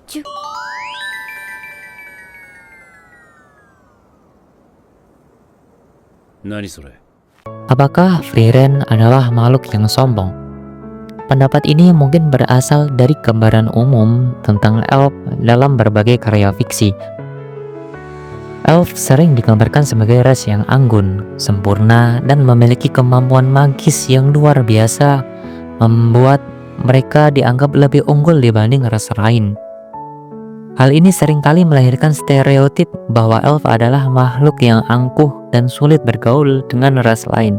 Ju- Apakah Frieren adalah makhluk yang sombong? Pendapat ini mungkin berasal dari gambaran umum tentang elf dalam berbagai karya fiksi. Elf sering digambarkan sebagai ras yang anggun, sempurna, dan memiliki kemampuan magis yang luar biasa, membuat mereka dianggap lebih unggul dibanding ras lain. Hal ini seringkali melahirkan stereotip bahwa elf adalah makhluk yang angkuh dan sulit bergaul dengan ras lain.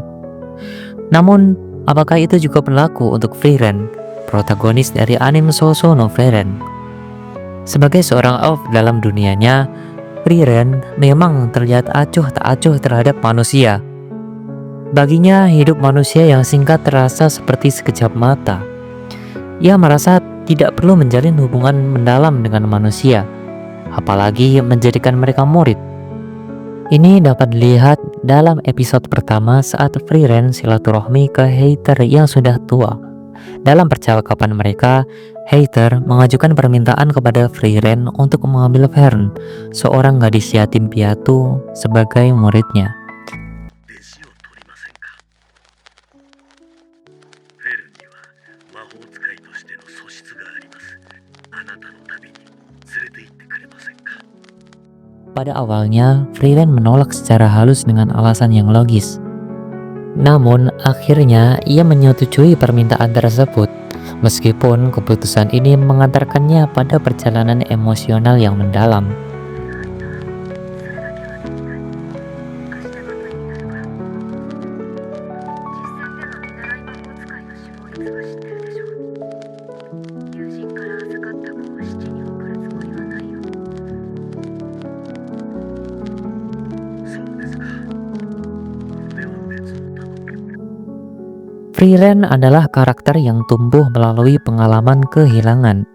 Namun, apakah itu juga berlaku untuk Frieren, protagonis dari anime Sousou no Frieren? Sebagai seorang elf dalam dunianya, Frieren memang terlihat acuh tak acuh terhadap manusia. Baginya, hidup manusia yang singkat terasa seperti sekejap mata. Ia merasa tidak perlu menjalin hubungan mendalam dengan manusia, apalagi menjadikan mereka murid. Ini dapat dilihat dalam episode pertama saat Frieren silaturahmi ke Heather yang sudah tua. Dalam percakapan mereka, Heather mengajukan permintaan kepada Frieren untuk mengambil Fern, seorang gadis yatim piatu, sebagai muridnya. Pada awalnya, Frieren menolak secara halus dengan alasan yang logis. Namun, akhirnya ia menyetujui permintaan tersebut, meskipun keputusan ini mengantarkannya pada perjalanan emosional yang mendalam. Frieren adalah karakter yang tumbuh melalui pengalaman kehilangan.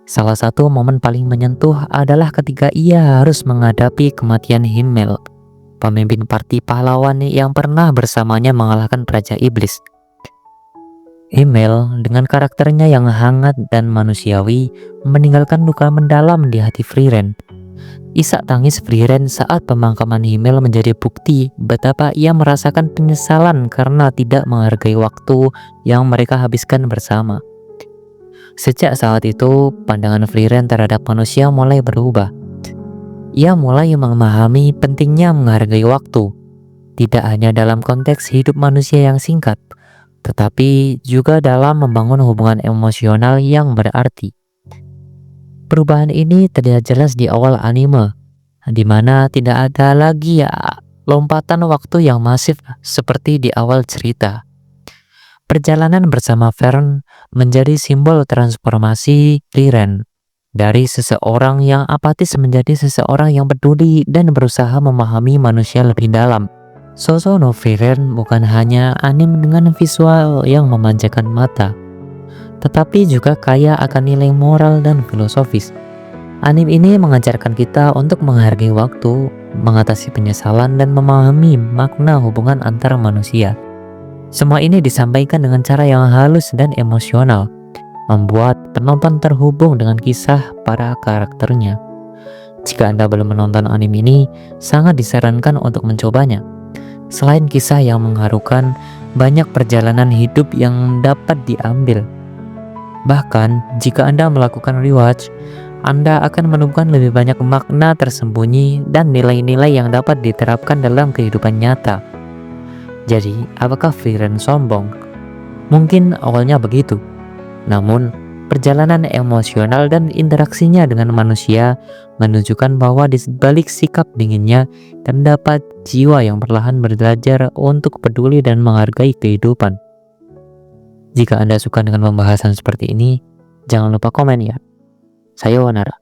Salah satu momen paling menyentuh adalah ketika ia harus menghadapi kematian Himmel, pemimpin parti pahlawan yang pernah bersamanya mengalahkan Raja Iblis. Himmel dengan karakternya yang hangat dan manusiawi meninggalkan luka mendalam di hati Frieren. Isak tangis Frieren saat pemakaman Himmel menjadi bukti betapa ia merasakan penyesalan karena tidak menghargai waktu yang mereka habiskan bersama. Sejak saat itu, pandangan Frieren terhadap manusia mulai berubah. Ia mulai memahami pentingnya menghargai waktu, tidak hanya dalam konteks hidup manusia yang singkat, tetapi juga dalam membangun hubungan emosional yang berarti. Perubahan ini terlihat jelas di awal anime, di mana tidak ada lagi lompatan waktu yang masif seperti di awal cerita. Perjalanan bersama Fern menjadi simbol transformasi Frieren dari seseorang yang apatis menjadi seseorang yang peduli dan berusaha memahami manusia lebih dalam. Sousou no Frieren bukan hanya anime dengan visual yang memanjakan mata, tetapi juga kaya akan nilai moral dan filosofis. Anime ini mengajarkan kita untuk menghargai waktu, mengatasi penyesalan, dan memahami makna hubungan antar manusia. Semua ini disampaikan dengan cara yang halus dan emosional, membuat penonton terhubung dengan kisah para karakternya. Jika Anda belum menonton anime ini, sangat disarankan untuk mencobanya. Selain kisah yang mengharukan, banyak perjalanan hidup yang dapat diambil. Bahkan, jika Anda melakukan rewatch, Anda akan menemukan lebih banyak makna tersembunyi dan nilai-nilai yang dapat diterapkan dalam kehidupan nyata. Jadi, apakah Frieren sombong? Mungkin awalnya begitu. Namun, perjalanan emosional dan interaksinya dengan manusia menunjukkan bahwa di balik sikap dinginnya terdapat jiwa yang perlahan belajar untuk peduli dan menghargai kehidupan. Jika Anda suka dengan pembahasan seperti ini, jangan lupa komen ya. Sayonara.